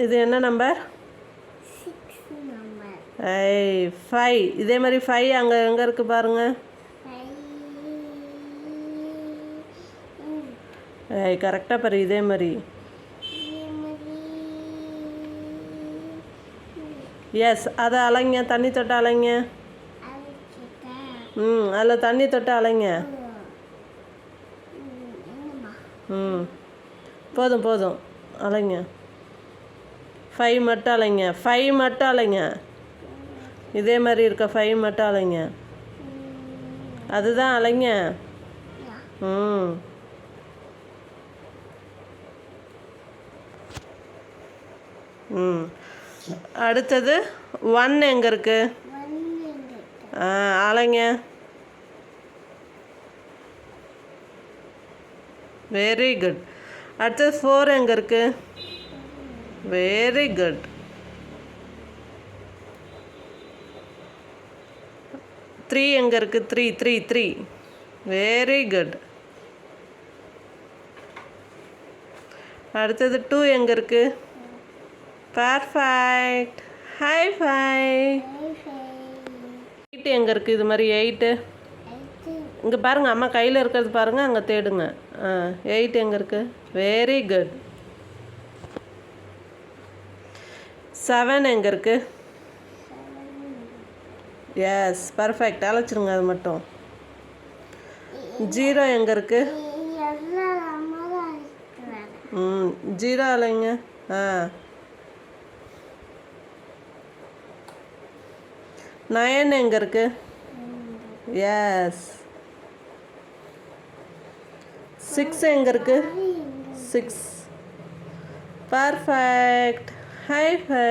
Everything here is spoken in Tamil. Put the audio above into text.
இது என்ன நம்பர்? 6 நம்பர். 5. இதே மாதிரி 5 அங்கே எங்கே இருக்குது பாருங்கள். கரெக்டாக பாரு. இதே மாதிரி. எஸ், அதை அலைங்க. தண்ணி தொட்டு அலைங்க. அதில் தண்ணி தொட்டு அலைங்க. போதும் போதும், அலைங்க. 5 மட்டும் அலைங்க. 5 மட்டும் அலைங்க. இதே மாதிரி இருக்க 5 மட்டும் அலைங்க. அதுதான் அலைங்க. அடுத்தது 1 எங்கே இருக்கு? அலைங்க. Very good. அடுத்தது 4 எங்கே இருக்கு? Very good. 3 எங்கே இருக்கு? 3. Very good. அடுத்தது 2 எங்கே இருக்கு? பர்ஃபெக்ட். High five. 8 எங்கே இருக்குது? இது மாதிரி 8 இங்கே பாருங்கள். அம்மா கையில் இருக்கிறது பாருங்கள், அங்கே தேடுங்க. 8 எங்கே இருக்குது? Very good. 7 எங்கே இருக்குது? S, perfect. அழைச்சிருங்க அது மட்டும். 0 எங்கே இருக்குது? 0 அலைங்க. 9 எங்கே இருக்கு? எஸ். 6 எங்கே இருக்கு? 6. பர்ஃபெக்ட். High five.